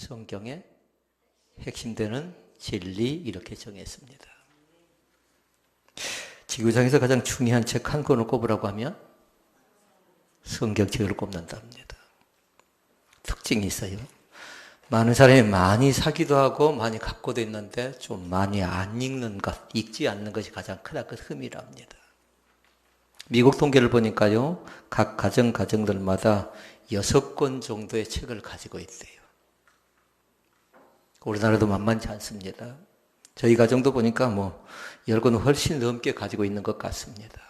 성경의 핵심되는 진리 이렇게 정했습니다. 지구상에서 가장 중요한 책 한 권을 꼽으라고 하면 성경책을 꼽는답니다. 특징이 있어요. 많은 사람이 많이 사기도 하고 많이 갖고도 있는데 좀 많이 안 읽는 것, 읽지 않는 것이 가장 크다 그 흠이랍니다. 미국 통계를 보니까요, 각 가정들마다 6권 정도의 책을 가지고 있대요. 우리나라도 만만치 않습니다. 저희 가정도 보니까 10권은 훨씬 넘게 가지고 있는 것 같습니다.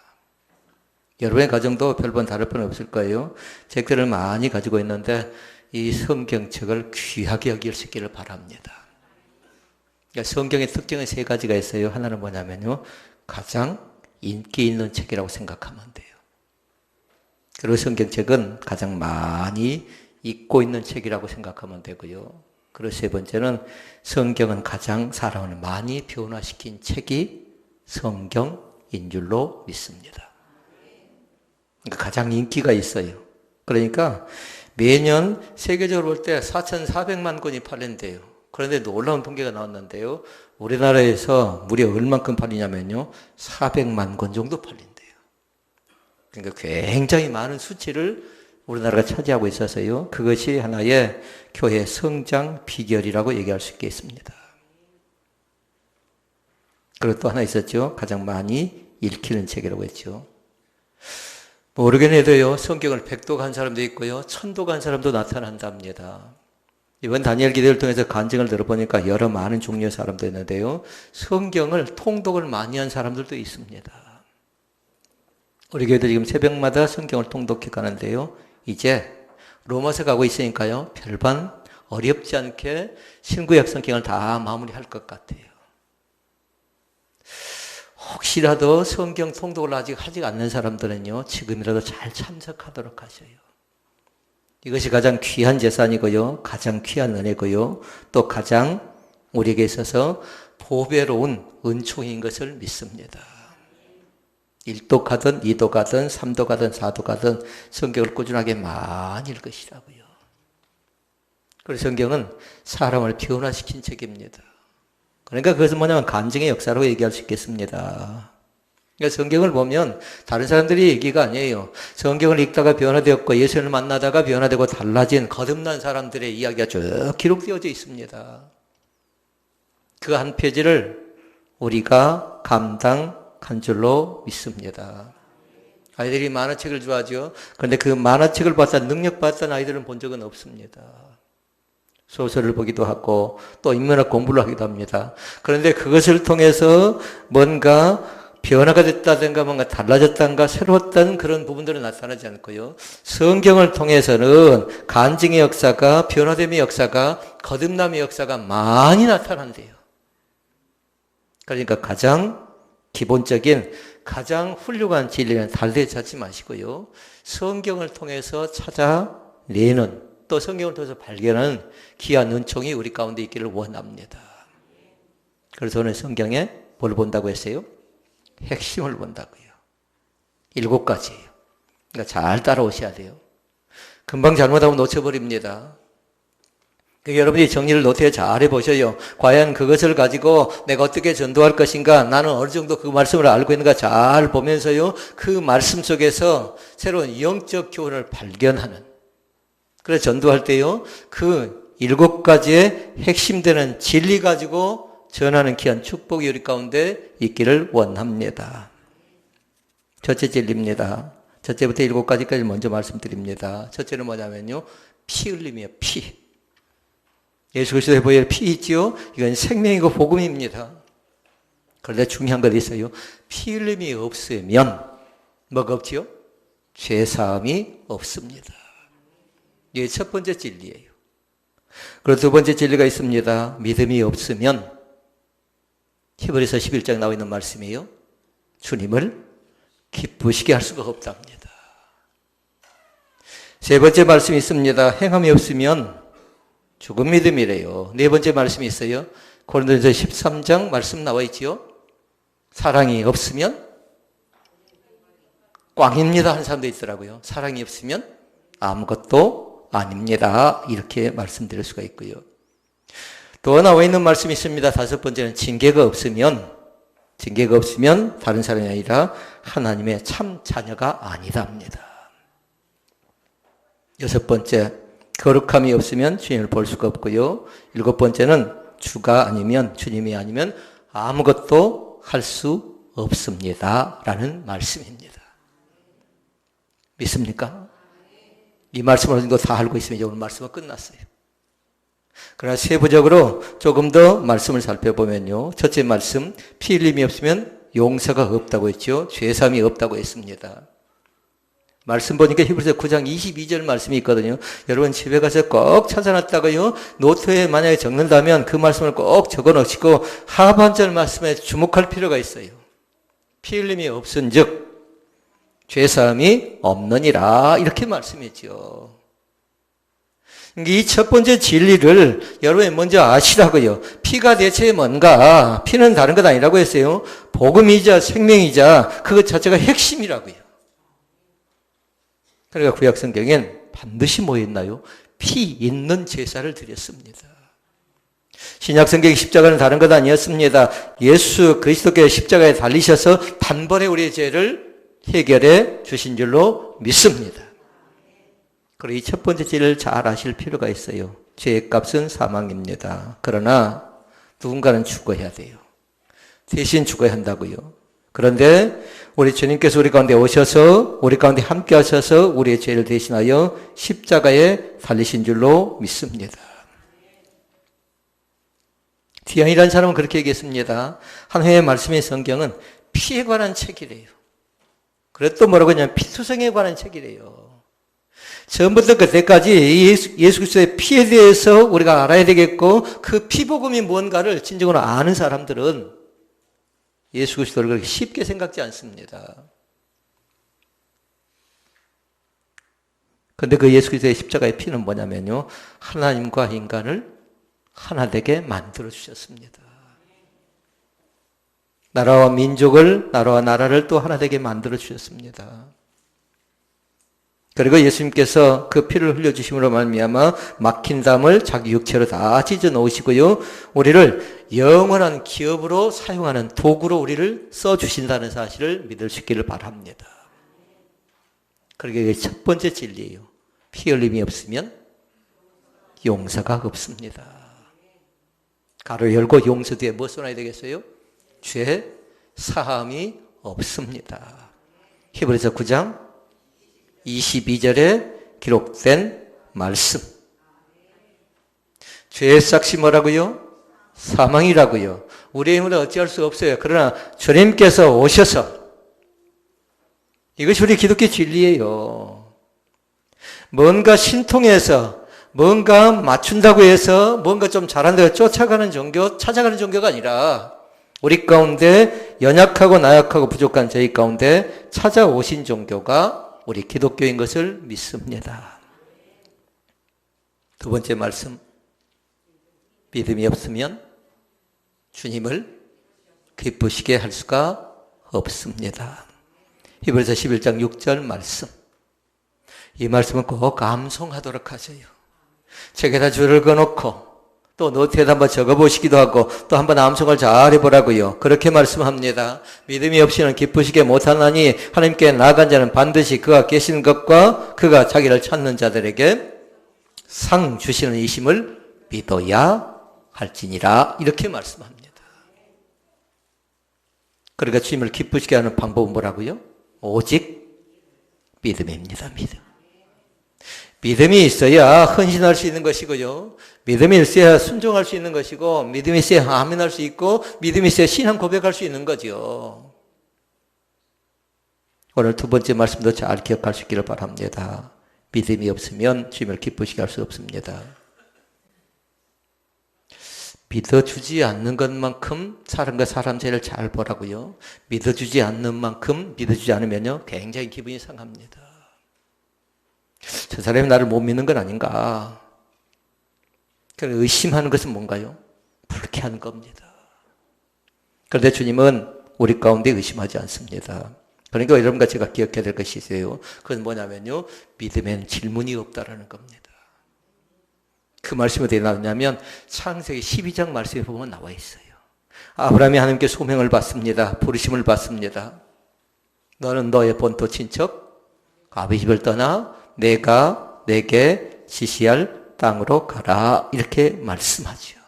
여러분의 가정도 별반 다를 건 없을 거예요. 책들을 많이 가지고 있는데 이 성경책을 귀하게 여길 수 있기를 바랍니다. 그러니까 성경의 특징은 3가지가 있어요. 하나는 뭐냐면요, 가장 인기 있는 책이라고 생각하면 돼요. 그리고 성경책은 가장 많이 읽고 있는 책이라고 생각하면 되고요. 그리고 3번째는 성경은 가장 사람을 많이 변화시킨 책이 성경인 줄로 믿습니다. 그러니까 가장 인기가 있어요. 그러니까 매년 세계적으로 볼 때 4,400만 권이 팔린대요. 그런데 놀라운 통계가 나왔는데요. 우리나라에서 무려 얼만큼 팔리냐면요, 400만 권 정도 팔린대요. 그러니까 굉장히 많은 수치를 우리나라가 차지하고 있어서요, 그것이 하나의 교회 성장 비결이라고 얘기할 수 있겠습니다. 그리고 또 하나 있었죠. 가장 많이 읽히는 책이라고 했죠. 모르긴 해도요, 성경을 100독한 사람도 있고요, 1000독한 사람도 나타난답니다. 이번 다니엘 기도를 통해서 간증을 들어보니까 여러 많은 종류의 사람도 있는데요, 성경을 통독을 많이 한 사람들도 있습니다. 우리 교회도 지금 새벽마다 성경을 통독해 가는데요, 이제 로마서 가고 있으니까요, 별반 어렵지 않게 신구약 성경을 다 마무리할 것 같아요. 혹시라도 성경 통독을 아직 하지 않는 사람들은요, 지금이라도 잘 참석하도록 하셔요. 이것이 가장 귀한 재산이고요, 가장 귀한 은혜고요, 또 가장 우리에게 있어서 보배로운 은총인 것을 믿습니다. 1독하든 2독하든 3독하든 4독하든 성경을 꾸준하게 많이 읽으시라고요. 그래서 성경은 사람을 변화시킨 책입니다. 그러니까 그것은 뭐냐면 간증의 역사라고 얘기할 수 있겠습니다. 그러니까 성경을 보면 다른 사람들이 얘기가 아니에요. 성경을 읽다가 변화되었고 예수를 만나다가 변화되고 달라진 거듭난 사람들의 이야기가 쭉 기록되어져 있습니다. 그 한 페이지를 우리가 감당한 줄로 믿습니다. 아이들이 만화책을 좋아하죠. 그런데 그 만화책을 봤다 능력받던 아이들은 본 적은 없습니다. 소설을 보기도 하고 또 인문학 공부를 하기도 합니다. 그런데 그것을 통해서 뭔가 변화가 됐다든가 뭔가 달라졌다든가 새로웠다는 그런 부분들은 나타나지 않고요, 성경을 통해서는 간증의 역사가, 변화됨의 역사가, 거듭남의 역사가 많이 나타난대요. 그러니까 가장 기본적인 가장 훌륭한 진리는 달리 찾지 마시고요, 성경을 통해서 찾아내는, 또 성경을 통해서 발견하는 귀한 은총이 우리 가운데 있기를 원합니다. 그래서 오늘 성경에 뭘 본다고 했어요? 핵심을 본다고요. 7가지예요. 그러니까 잘 따라오셔야 돼요. 금방 잘못하면 놓쳐버립니다. 그러니까 여러분이 정리를 노트에 잘 해보셔요. 과연 그것을 가지고 내가 어떻게 전도할 것인가, 나는 어느 정도 그 말씀을 알고 있는가 잘 보면서요, 그 말씀 속에서 새로운 영적 교훈을 발견하는, 그래서 전도할 때요, 그 7가지의 핵심되는 진리 가지고 전하는 귀한 축복이 우리 가운데 있기를 원합니다. 첫째 진리입니다. 첫째부터 7가지까지 먼저 말씀드립니다. 첫째는 뭐냐면요, 피 흘림이에요. 피. 예수 그리스도의 보혈 피 있지요? 이건 생명이고 복음입니다. 그런데 중요한 것 있어요. 피 흘림이 없으면 뭐가 없지요? 죄사함이 없습니다. 이게 첫 번째 진리예요. 그리고 두 번째 진리가 있습니다. 믿음이 없으면, 히브리서 11장 나와 있는 말씀이에요, 주님을 기쁘시게 할 수가 없답니다. 세 번째 말씀이 있습니다. 행함이 없으면 죽은 믿음이래요. 네 번째 말씀이 있어요. 고린도전서 13장 말씀 나와 있지요. 사랑이 없으면 꽝입니다 하는 사람도 있더라고요. 사랑이 없으면 아무것도 아닙니다. 이렇게 말씀드릴 수가 있고요. 또 나와 있는 말씀이 있습니다. 다섯 번째는 징계가 없으면 다른 사람이 아니라 하나님의 참 자녀가 아니답니다. 여섯 번째, 거룩함이 없으면 주님을 볼 수가 없고요. 일곱 번째는 주님이 아니면 아무것도 할 수 없습니다. 라는 말씀입니다. 믿습니까? 이 말씀을 다 알고 있으면 오늘 말씀은 끝났어요. 그러나 세부적으로 조금 더 말씀을 살펴보면요. 첫째 말씀, 피 흘림이 없으면 용서가 없다고 했죠. 죄사함이 없다고 했습니다. 말씀 보니까 히브리서 9장 22절 말씀이 있거든요. 여러분 집에 가서 꼭 찾아놨다가요. 노트에 만약에 적는다면 그 말씀을 꼭 적어 놓으시고 하반절 말씀에 주목할 필요가 있어요. 피 흘림이 없은즉 죄사함이 없느니라 이렇게 말씀했죠. 이 첫 번째 진리를 여러분이 먼저 아시라고요. 피가 대체 뭔가? 피는 다른 것 아니라고 했어요. 복음이자 생명이자 그것 자체가 핵심이라고요. 그러니까 구약 성경엔 반드시 뭐 했나요? 피 있는 제사를 드렸습니다. 신약 성경 십자가는 다른 것 아니었습니다. 예수 그리스도께서 십자가에 달리셔서 단번에 우리의 죄를 해결해 주신 줄로 믿습니다. 그리고 이 첫 번째 진리를 잘 아실 필요가 있어요. 죄의 값은 사망입니다. 그러나 누군가는 죽어야 돼요. 대신 죽어야 한다고요. 그런데 우리 주님께서 우리 가운데 오셔서 우리 가운데 함께 하셔서 우리의 죄를 대신하여 십자가에 달리신 줄로 믿습니다. 디안이라는 사람은 그렇게 얘기했습니다. 한 회의 말씀의 성경은 피에 관한 책이래요. 그래도 또 뭐라고 하냐면 피투성에 관한 책이래요. 처음부터 그때까지 예수 그리스도의 피에 대해서 우리가 알아야 되겠고 그 피복음이 뭔가를 진정으로 아는 사람들은 예수 그리스도를 그렇게 쉽게 생각지 않습니다. 그런데 그 예수 그리스도의 십자가의 피는 뭐냐면요. 하나님과 인간을 하나 되게 만들어 주셨습니다. 나라와 민족을, 나라와 나라를 또 하나 되게 만들어 주셨습니다. 그리고 예수님께서 그 피를 흘려주심으로 말미암아 막힌 담을 자기 육체로 다 찢어 놓으시고요. 우리를 영원한 기업으로 사용하는 도구로 우리를 써주신다는 사실을 믿을 수 있기를 바랍니다. 그러게 이게 첫 번째 진리예요. 피 흘림이 없으면 용서가 없습니다. 가로 열고 용서 뒤에 뭐 써놔야 되겠어요? 죄 사함이 없습니다. 히브리서 9장 22절에 기록된 말씀. 죄의 삭시 뭐라고요? 사망이라고요. 우리의 힘으로 어찌할 수 없어요. 그러나 주님께서 오셔서 이것이 우리 기독교 진리예요. 뭔가 신통해서 뭔가 맞춘다고 해서 뭔가 좀 잘한다고 쫓아가는 종교, 찾아가는 종교가 아니라 우리 가운데 연약하고 나약하고 부족한 저희 가운데 찾아오신 종교가 우리 기독교인 것을 믿습니다. 두 번째 말씀, 믿음이 없으면 주님을 기쁘시게 할 수가 없습니다. 히브리서 11장 6절 말씀. 이 말씀은 꼭 감송하도록 하세요. 책에다 줄을 그어놓고 또 노트에다 한번 적어보시기도 하고 또 한번 암송을 잘 해보라고요. 그렇게 말씀합니다. 믿음이 없이는 기쁘시게 못하나니 하나님께 나아간 자는 반드시 그가 계시는 것과 그가 자기를 찾는 자들에게 상 주시는 이심을 믿어야 할지니라 이렇게 말씀합니다. 그러니까 주님을 기쁘시게 하는 방법은 뭐라고요? 오직 믿음입니다. 믿음. 믿음이 있어야 헌신할 수 있는 것이고요. 믿음이 있어야 순종할 수 있는 것이고 믿음이 있어야 아멘할 수 있고 믿음이 있어야 신앙 고백할 수 있는 거죠. 오늘 두 번째 말씀도 잘 기억할 수 있기를 바랍니다. 믿음이 없으면 주님을 기쁘시게 할 수 없습니다. 믿어주지 않는 것만큼 사람과 사람 죄를 잘 보라고요. 믿어주지 않는 만큼 믿어주지 않으면요 굉장히 기분이 상합니다. 저 사람이 나를 못 믿는 건 아닌가. 의심하는 것은 뭔가요? 불쾌한 겁니다. 그런데 주님은 우리 가운데 의심하지 않습니다. 그러니까 여러분과 제가 기억해야 될 것이 있어요. 그건 뭐냐면요. 믿음엔 질문이 없다라는 겁니다. 그 말씀이 어디에 나오냐면 창세기 12장 말씀에 보면 나와 있어요. 아브라함이 하나님께 소명을 받습니다. 부르심을 받습니다. 너는 너의 본토 친척 아비 집을 떠나 내가 내게 지시할 땅으로 가라. 이렇게 말씀하죠.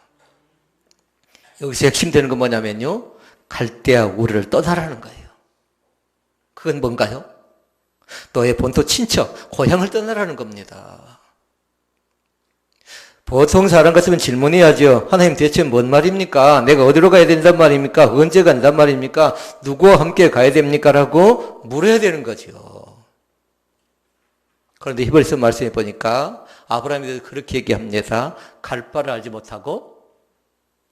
여기서 핵심되는 건 뭐냐면요. 갈대아 우르를 떠나라는 거예요. 그건 뭔가요? 너의 본토 친척, 고향을 떠나라는 겁니다. 보통 사람 같으면 질문해야죠. 하나님 대체 뭔 말입니까? 내가 어디로 가야 된단 말입니까? 언제 간단 말입니까? 누구와 함께 가야 됩니까? 라고 물어야 되는 거죠. 그런데 히브리서 말씀해 보니까 아브라함이 그렇게 얘기합니다. 갈 바를 알지 못하고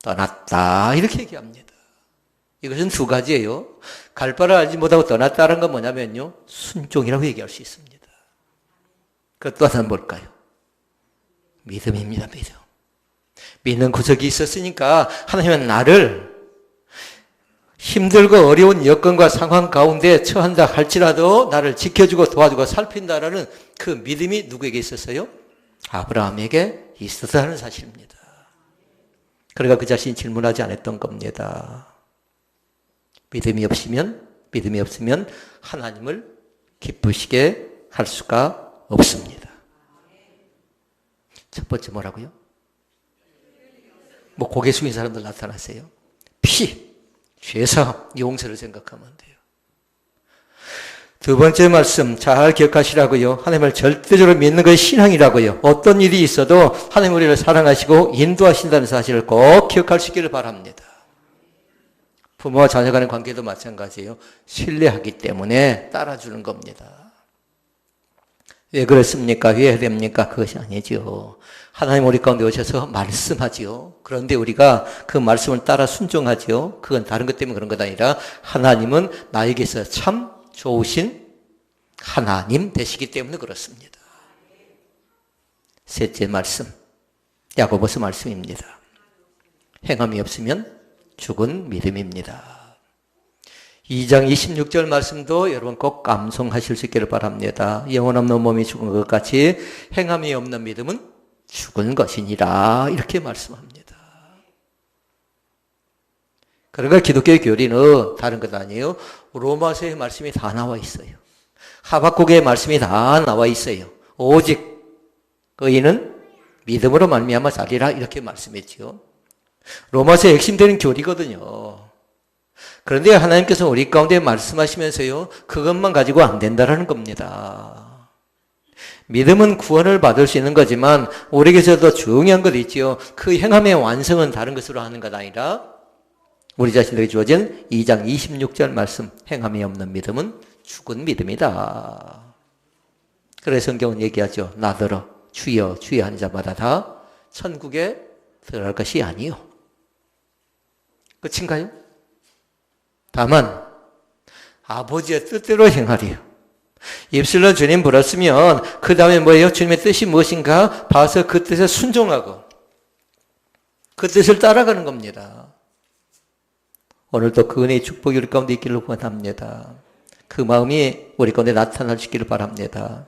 떠났다. 이렇게 얘기합니다. 이것은 두 가지예요. 갈 바를 알지 못하고 떠났다는 건 뭐냐면요. 순종이라고 얘기할 수 있습니다. 그 또 하나는 뭘까요? 믿음입니다. 믿음. 믿는 구석이 있었으니까 하나님은 나를 힘들고 어려운 여건과 상황 가운데 처한다 할지라도 나를 지켜주고 도와주고 살핀다라는 그 믿음이 누구에게 있었어요? 아브라함에게 있었다는 사실입니다. 그러니까 그 자신이 질문하지 않았던 겁니다. 믿음이 없으면 하나님을 기쁘시게 할 수가 없습니다. 첫 번째 뭐라고요? 뭐 고개 숙인 사람들 나타나세요. 죄사, 용서를 생각하면 돼요. 두 번째 말씀 잘 기억하시라고요. 하나님을 절대적으로 믿는 것이 신앙이라고요. 어떤 일이 있어도 하나님 우리를 사랑하시고 인도하신다는 사실을 꼭 기억하시기를 바랍니다. 부모와 자녀 간의 관계도 마찬가지예요. 신뢰하기 때문에 따라주는 겁니다. 왜 그렇습니까? 왜 해야 됩니까? 그것이 아니죠. 하나님 우리 가운데 오셔서 말씀하지요. 그런데 우리가 그 말씀을 따라 순종하지요. 그건 다른 것 때문에 그런 것 아니라 하나님은 나에게서 참 좋으신 하나님 되시기 때문에 그렇습니다. 셋째 말씀, 야고보서 말씀입니다. 행함이 없으면 죽은 믿음입니다. 2장 26절 말씀도 여러분 꼭 감성하실 수 있기를 바랍니다. 영혼 없는 몸이 죽은 것 같이 행함이 없는 믿음은 죽은 것이니라 이렇게 말씀합니다. 그러니까 기독교의 교리는 다른 것 아니에요. 로마서의 말씀이 다 나와 있어요. 하박국의 말씀이 다 나와 있어요. 오직 의인은 믿음으로 말미암아 살리라 이렇게 말씀했죠. 로마서의 핵심되는 교리거든요. 그런데 하나님께서 우리 가운데 말씀하시면서요, 그것만 가지고 안 된다라는 겁니다. 믿음은 구원을 받을 수 있는 거지만 우리에게서 더 중요한 것 있지요. 그 행함의 완성은 다른 것으로 하는 것 아니라 우리 자신에게 주어진 2장 26절 말씀, 행함이 없는 믿음은 죽은 믿음이다. 그래서 성경은 얘기하죠. 나더러 주여 주여 하는 자마다 다 천국에 들어갈 것이 아니요. 끝인가요? 다만 아버지의 뜻대로 행하리요. 입술로 주님 불었으면 그 다음에 뭐예요? 주님의 뜻이 무엇인가 봐서 그 뜻에 순종하고 그 뜻을 따라가는 겁니다. 오늘도 그 은혜의 축복이 우리 가운데 있기를 원합니다. 그 마음이 우리 가운데 나타날 수 있기를 바랍니다.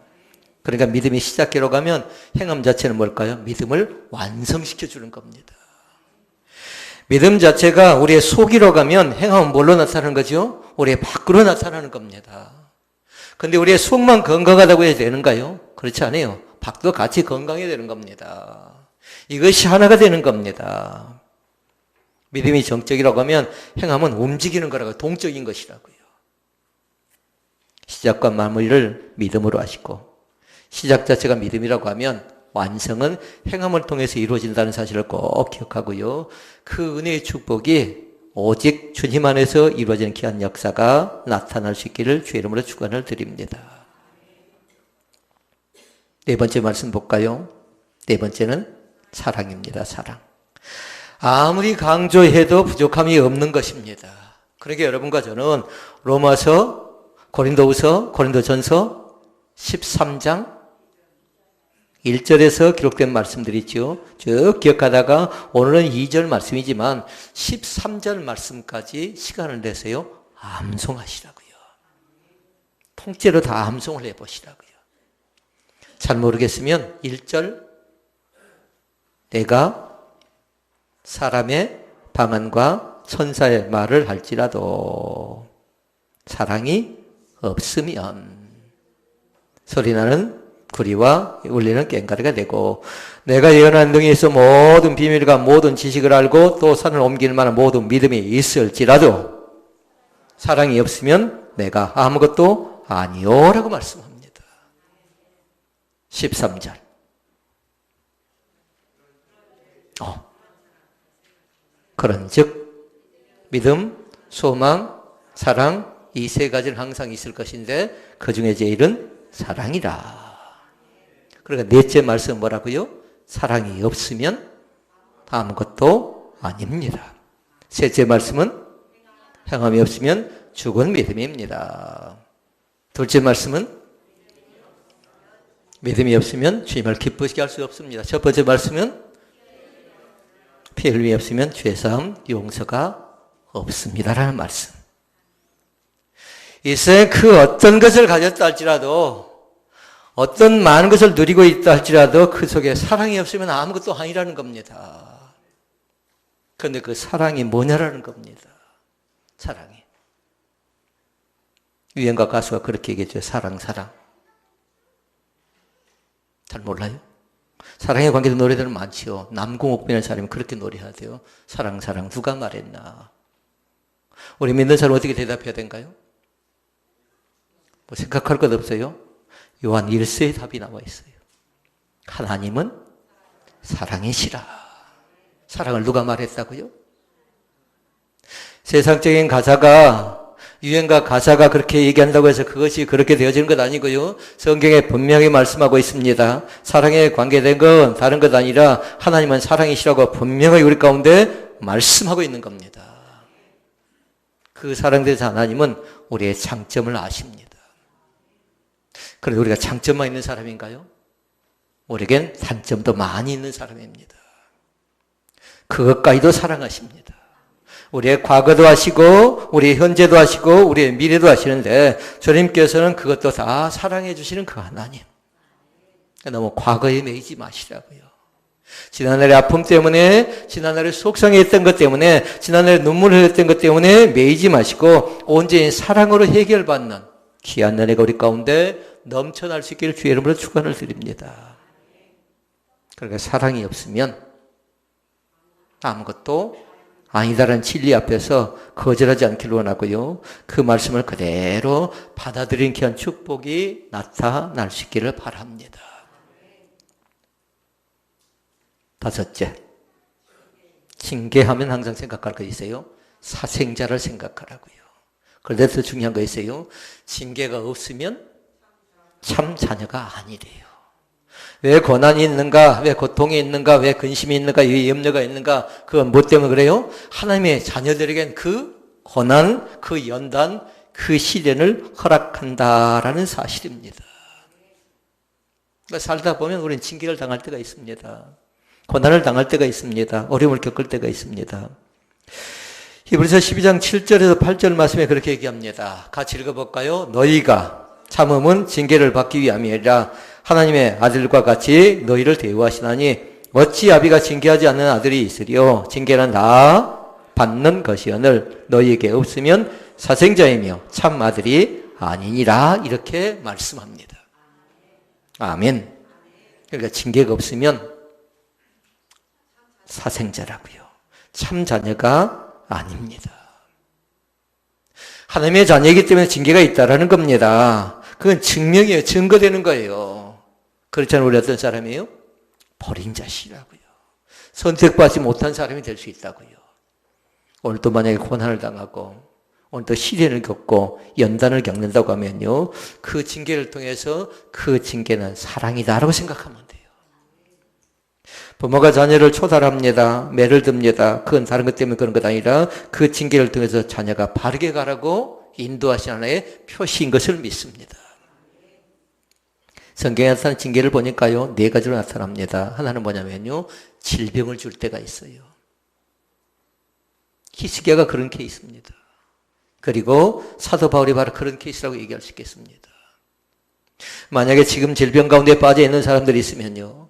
그러니까 믿음이 시작기로 가면 행함 자체는 뭘까요? 믿음을 완성시켜 주는 겁니다. 믿음 자체가 우리의 속이로 가면 행함은 뭘로 나타나는 거죠? 우리의 밖으로 나타나는 겁니다. 그런데 우리의 속만 건강하다고 해야 되는가요? 그렇지 않아요. 밖도 같이 건강해야 되는 겁니다. 이것이 하나가 되는 겁니다. 믿음이 정적이라고 하면 행함은 움직이는 거라고 동적인 것이라고요. 시작과 마무리를 믿음으로 하시고 시작 자체가 믿음이라고 하면 완성은 행함을 통해서 이루어진다는 사실을 꼭 기억하고요. 그 은혜의 축복이 오직 주님 안에서 이루어지는 귀한 역사가 나타날 수 있기를 주의 이름으로 축원을 드립니다. 네 번째 말씀 볼까요? 네 번째는 사랑입니다. 사랑. 아무리 강조해도 부족함이 없는 것입니다. 그러니까 여러분과 저는 로마서, 고린도후서, 고린도전서 13장 1절에서 기록된 말씀들이 있죠. 쭉 기억하다가 오늘은 2절 말씀이지만 13절 말씀까지 시간을 내세요. 암송하시라고요. 통째로 다 암송을 해보시라고요. 잘 모르겠으면 1절, 내가 사람의 방언과 천사의 말을 할지라도 사랑이 없으면 소리나는 구리와 울리는 꽹과리가 되고 내가 예언한 등에서 모든 비밀과 모든 지식을 알고 또 산을 옮길 만한 모든 믿음이 있을지라도 사랑이 없으면 내가 아무것도 아니오라고 말씀합니다. 13절. 그런즉 믿음, 소망, 사랑 이 세 가지는 항상 있을 것인데 그 중에 제일은 사랑이라. 그러니까 넷째 말씀은 뭐라고요? 사랑이 없으면 아무것도 아닙니다. 셋째 말씀은 행함이 없으면 죽은 믿음입니다. 둘째 말씀은 믿음이 없으면 주님을 기쁘시게 할 수 없습니다. 첫 번째 말씀은 피 흘림이 없으면 죄사함 용서가 없습니다라는 말씀. 이 세상 그 어떤 것을 가졌다 할지라도 어떤 많은 것을 누리고 있다 할지라도 그 속에 사랑이 없으면 아무것도 아니라는 겁니다. 그런데 그 사랑이 뭐냐라는 겁니다. 사랑이. 유행가 가수가 그렇게 얘기했죠. 사랑, 사랑. 잘 몰라요? 사랑에 관계된 노래들은 많지요. 남궁옥변의 사람이 그렇게 노래하대요. 사랑, 사랑. 누가 말했나? 우리 믿는 사람 어떻게 대답해야 된가요? 뭐 생각할 것 없어요? 요한 1서의 답이 나와 있어요. 하나님은 사랑이시라. 사랑을 누가 말했다고요? 세상적인 가사가 유행가 가사가 그렇게 얘기한다고 해서 그것이 그렇게 되어지는 것 아니고요. 성경에 분명히 말씀하고 있습니다. 사랑에 관계된 건 다른 것 아니라 하나님은 사랑이시라고 분명히 우리 가운데 말씀하고 있는 겁니다. 그 사랑대사 하나님은 우리의 장점을 아십니다. 그런데 우리가 장점만 있는 사람인가요? 우리에겐 단점도 많이 있는 사람입니다. 그것까지도 사랑하십니다. 우리의 과거도 하시고 우리의 현재도 하시고 우리의 미래도 하시는데 주님께서는 그것도 다 사랑해 주시는 그 하나님. 너무 과거에 매이지 마시라고요. 지난날의 아픔 때문에 지난날에 속상했던 것 때문에 지난날에 눈물을 흘렸던 것 때문에 매이지 마시고 온전히 사랑으로 해결받는 귀한 은혜가 우리 가운데 넘쳐날 수 있기를 주의 이름으로 축원을 드립니다. 그러니까 사랑이 없으면 아무것도 아니다라는 진리 앞에서 거절하지 않기를 원하고요. 그 말씀을 그대로 받아들이는 귀한 축복이 나타날 수 있기를 바랍니다. 다섯째, 징계하면 항상 생각할 거 있어요. 사생자를 생각하라고요. 그런데 더 중요한 거 있어요. 징계가 없으면 참 자녀가 아니래요. 왜 고난이 있는가? 왜 고통이 있는가? 왜 근심이 있는가? 왜 염려가 있는가? 그건 뭐 때문에 그래요? 하나님의 자녀들에겐 그 고난, 그 연단, 그 시련을 허락한다라는 사실입니다. 그러니까 살다 보면 우리는 징계를 당할 때가 있습니다. 고난을 당할 때가 있습니다. 어려움을 겪을 때가 있습니다. 히브리서 12장 7절에서 8절 말씀에 그렇게 얘기합니다. 같이 읽어볼까요? 너희가 참음은 징계를 받기 위함이라 하나님의 아들과 같이 너희를 대우하시나니 어찌 아비가 징계하지 않는 아들이 있으리요. 징계는 다 받는 것이오늘 너희에게 없으면 사생자이며 참 아들이 아니니라. 이렇게 말씀합니다. 아멘. 그러니까 징계가 없으면 사생자라고요. 참 자녀가 아닙니다. 하나님의 자녀이기 때문에 징계가 있다라는 겁니다. 그건 증명이에요. 증거되는 거예요. 그렇잖아요. 우리 어떤 사람이에요? 버린 자식이라고요. 선택받지 못한 사람이 될 수 있다고요. 오늘도 만약에 고난을 당하고 오늘도 시련을 겪고 연단을 겪는다고 하면요. 그 징계를 통해서 그 징계는 사랑이다라고 생각하면 돼요. 부모가 자녀를 초달합니다. 매를 듭니다. 그건 다른 것 때문에 그런 것 아니라 그 징계를 통해서 자녀가 바르게 가라고 인도하신 하나의 표시인 것을 믿습니다. 성경에 나타난 징계를 보니까요. 네 가지로 나타납니다. 하나는 뭐냐면요. 질병을 줄 때가 있어요. 히스기야가 그런 케이스입니다. 그리고 사도 바울이 바로 그런 케이스라고 얘기할 수 있겠습니다. 만약에 지금 질병 가운데 빠져 있는 사람들이 있으면요.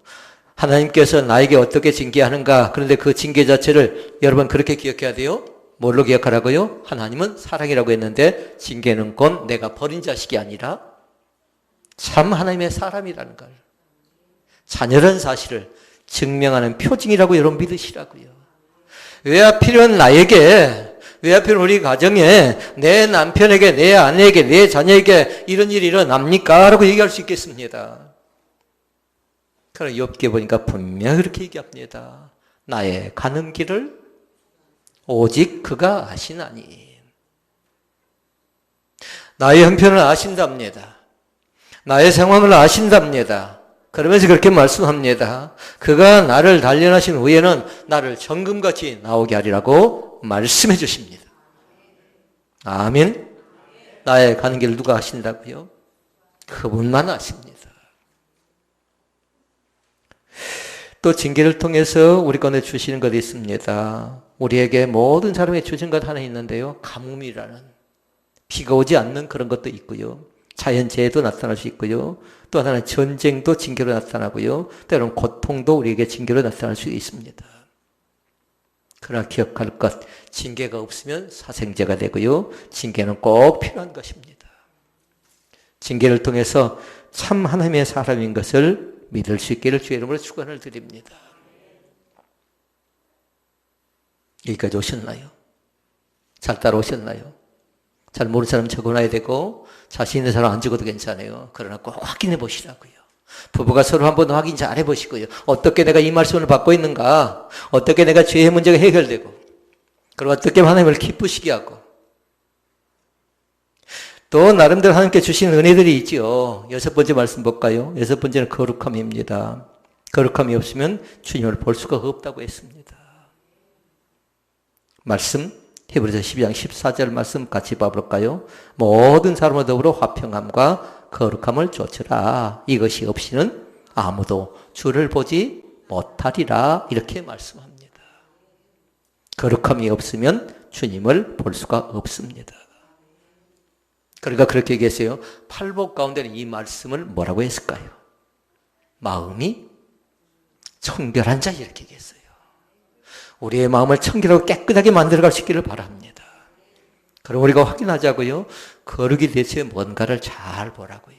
하나님께서 나에게 어떻게 징계하는가. 그런데 그 징계 자체를 여러분 그렇게 기억해야 돼요. 뭘로 기억하라고요? 하나님은 사랑이라고 했는데 징계는 곧 내가 버린 자식이 아니라 참 하나님의 사람이라는 걸, 자녀라는 사실을 증명하는 표징이라고 여러분 믿으시라고요. 왜 하필은 나에게, 왜 하필 우리 가정에, 내 남편에게, 내 아내에게, 내 자녀에게 이런 일이 일어납니까? 라고 얘기할 수 있겠습니다. 그러나 욥기에 보니까 분명히 그렇게 얘기합니다. 나의 가는 길을 오직 그가 아시나니. 나의 형편을 아신답니다. 나의 상황을 아신답니다. 그러면서 그렇게 말씀합니다. 그가 나를 단련하신 후에는 나를 정금같이 나오게 하리라고 말씀해 주십니다. 아멘. 나의 가는 길을 누가 아신다고요? 그분만 아십니다. 또 징계를 통해서 우리 가운데 주시는 것이 있습니다. 우리에게 모든 사람에게 주신 것 하나 있는데요. 가뭄이라는, 비가 오지 않는 그런 것도 있고요. 자연재해도 나타날 수 있고요. 또 하나는 전쟁도 징계로 나타나고요. 때로는 고통도 우리에게 징계로 나타날 수 있습니다. 그러나 기억할 것, 징계가 없으면 사생제가 되고요. 징계는 꼭 필요한 것입니다. 징계를 통해서 참 하나님의 사람인 것을 믿을 수 있기를 주의 이름으로 축원을 드립니다. 여기까지 오셨나요? 잘 따라오셨나요? 잘 모르는 사람 적어놔야 되고 자신 있는 사람 안 적어도 괜찮아요. 그러나 꼭 확인해 보시라고요. 부부가 서로 한번 확인 잘 해보시고요. 어떻게 내가 이 말씀을 받고 있는가? 어떻게 내가 죄의 문제가 해결되고, 그리고 어떻게 하나님을 기쁘시게 하고, 또 나름대로 하나님께 주신 은혜들이 있죠. 6번째 말씀 볼까요? 6번째는 거룩함입니다. 거룩함이 없으면 주님을 볼 수가 없다고 했습니다. 말씀 히브리서 12장 14절 말씀 같이 봐볼까요? 모든 사람과 더불어 화평함과 거룩함을 좇으라. 이것이 없이는 아무도 주를 보지 못하리라. 이렇게 말씀합니다. 거룩함이 없으면 주님을 볼 수가 없습니다. 그러니까 그렇게 얘기했어요. 팔복 가운데는 이 말씀을 뭐라고 했을까요? 마음이 청결한 자, 이렇게 얘기했어요. 우리의 마음을 청결하고 깨끗하게 만들어갈 수 있기를 바랍니다. 그럼 우리가 확인하자고요. 거룩이 대체 뭔가를 잘 보라고요.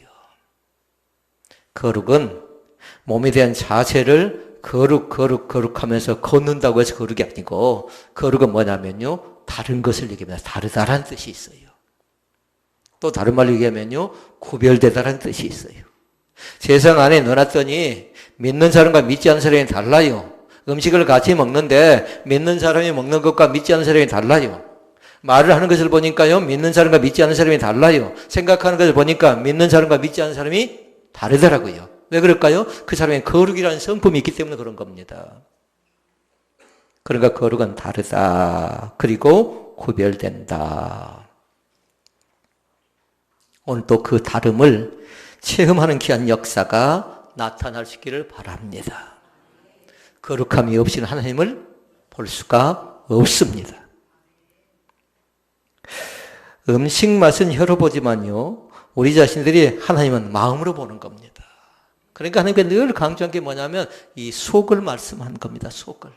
거룩은 몸에 대한 자세를 거룩하면서 걷는다고 해서 거룩이 아니고, 거룩은 뭐냐면요, 다른 것을 얘기합니다. 다르다라는 뜻이 있어요. 또 다른 말로 얘기하면요, 구별되다라는 뜻이 있어요. 세상 안에 넣어놨더니 믿는 사람과 믿지 않는 사람이 달라요. 음식을 같이 먹는데 믿는 사람이 먹는 것과 믿지 않는 사람이 달라요. 말을 하는 것을 보니까요, 믿는 사람과 믿지 않는 사람이 달라요. 생각하는 것을 보니까 믿는 사람과 믿지 않는 사람이 다르더라고요. 왜 그럴까요? 그 사람의 거룩이라는 성품이 있기 때문에 그런 겁니다. 그러니까 거룩은 다르다. 그리고 구별된다. 오늘 또 그 다름을 체험하는 귀한 역사가 나타날 수 있기를 바랍니다. 거룩함이 없이는 하나님을 볼 수가 없습니다. 음식 맛은 혀로 보지만요, 우리 자신들이 하나님은 마음으로 보는 겁니다. 그러니까 하나님께 늘 강조한 게 뭐냐면 이 속을 말씀하는 겁니다. 속을.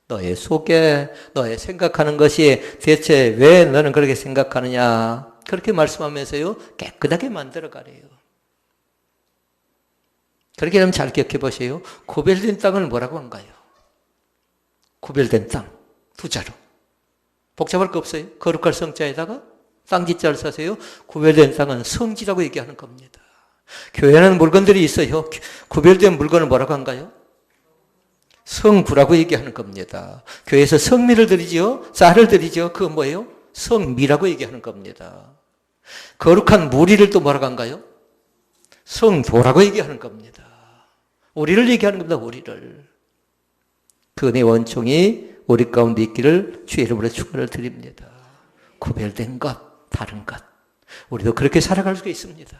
너의 속에 너의 생각하는 것이 대체 왜 너는 그렇게 생각하느냐, 그렇게 말씀하면서요, 깨끗하게 만들어가래요. 그렇게 하면 잘 기억해 보세요. 구별된 땅을 뭐라고 한가요? 구별된 땅, 두 자로. 복잡할 거 없어요. 거룩할 성자에다가 땅짓자를 써서요. 구별된 땅은 성지라고 얘기하는 겁니다. 교회는 물건들이 있어요. 구별된 물건을 뭐라고 한가요? 성구라고 얘기하는 겁니다. 교회에서 성미를 드리죠. 쌀을 드리죠. 그건 뭐예요? 성미라고 얘기하는 겁니다. 거룩한 무리를 또 뭐라고 한가요? 성도라고 얘기하는 겁니다. 우리를 얘기하는 겁니다. 우리를. 그 은혜의 원총이 우리 가운데 있기를 주의 이름으로 축원을 드립니다. 구별된 것, 다른 것. 우리도 그렇게 살아갈 수가 있습니다.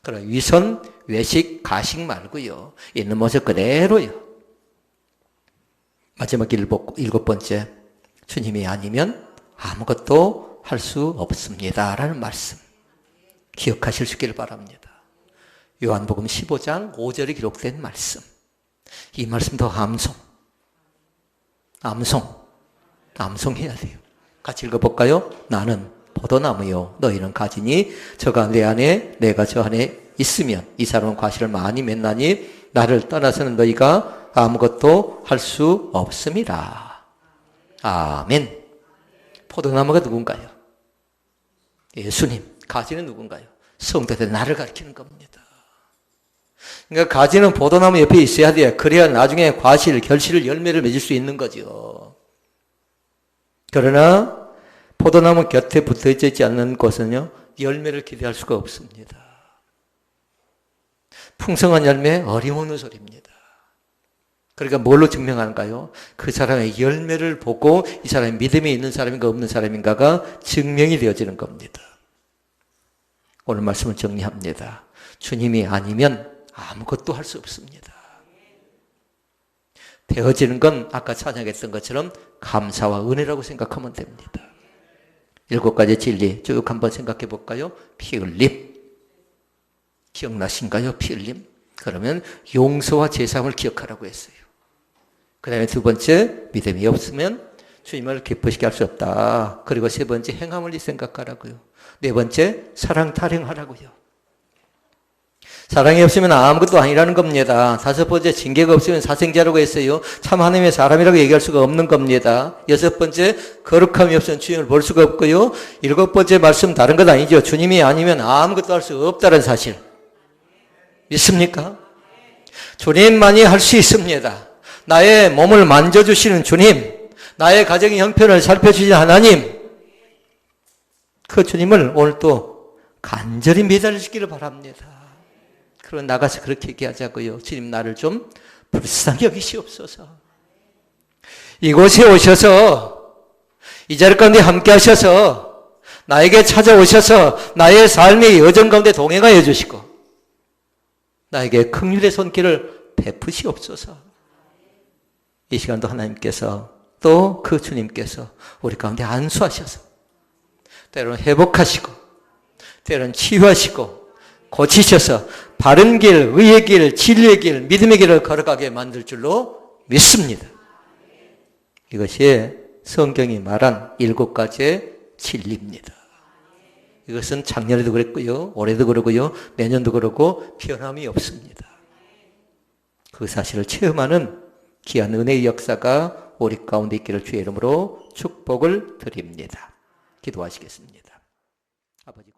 그러나 위선, 외식, 가식 말고요. 있는 모습 그대로요. 마지막 7번째. 주님이 아니면 아무것도 할 수 없습니다. 라는 말씀. 기억하실 수 있기를 바랍니다. 요한복음 15장 5절에 기록된 말씀. 이 말씀도 암송해야 돼요. 같이 읽어볼까요? 나는 포도나무요 너희는 가지니 저가 내 안에 내가 저 안에 있으면 이 사람은 과실을 많이 맺나니 나를 떠나서는 너희가 아무것도 할 수 없음이라. 아멘. 포도나무가 누군가요? 예수님. 가지는 누군가요? 성도들 나를 가리키는 겁니다. 그러니까 가지는 포도나무 옆에 있어야 돼요. 그래야 나중에 과실, 결실을, 열매를 맺을 수 있는 거죠. 그러나 포도나무 곁에 붙어 있지 않는 곳은요, 열매를 기대할 수가 없습니다. 풍성한 열매, 어림없는 소리입니다. 그러니까 뭘로 증명하는가요? 그 사람의 열매를 보고 이 사람이 믿음이 있는 사람인가 없는 사람인가가 증명이 되어지는 겁니다. 오늘 말씀을 정리합니다. 주님이 아니면 아무것도 할 수 없습니다. 되어지는 건 아까 찬양했던 것처럼 감사와 은혜라고 생각하면 됩니다. 7가지 진리 쭉 한번 생각해 볼까요? 피 흘림. 기억나신가요? 피 흘림. 그러면 용서와 제사함을 기억하라고 했어요. 그 다음에 2번째, 믿음이 없으면 주님을 기쁘시게 할 수 없다. 그리고 3번째, 행함을 생각하라고요. 4번째, 사랑 타령하라고요. 사랑이 없으면 아무것도 아니라는 겁니다. 5번째, 징계가 없으면 사생자라고 했어요. 참 하나님의 사람이라고 얘기할 수가 없는 겁니다. 6번째, 거룩함이 없으면 주님을 볼 수가 없고요. 7번째 말씀 다른 것 아니죠. 주님이 아니면 아무것도 할 수 없다는 사실. 믿습니까? 주님만이 할 수 있습니다. 나의 몸을 만져주시는 주님, 나의 가정의 형편을 살펴주시는 하나님, 그 주님을 오늘 또 간절히 매달리시기를 바랍니다. 그럼 나가서 그렇게 얘기하자고요. 주님 나를 좀 불쌍히 여기시옵소서. 이곳에 오셔서 이 자리 가운데 함께 하셔서 나에게 찾아오셔서 나의 삶의 여정 가운데 동행하여 주시고 나에게 긍휼의 손길을 베푸시옵소서. 이 시간도 하나님께서 또 그 주님께서 우리 가운데 안수하셔서 때로는 회복하시고 때로는 치유하시고 고치셔서 바른 길, 의의 길, 진리의 길, 믿음의 길을 걸어가게 만들 줄로 믿습니다. 이것이 성경이 말한 7가지의 진리입니다. 이것은 작년에도 그랬고요, 올해도 그러고요, 내년도 그러고 변함이 없습니다. 그 사실을 체험하는 귀한 은혜의 역사가 우리 가운데 있기를 주의 이름으로 축복을 드립니다. 기도하시겠습니다. 아버지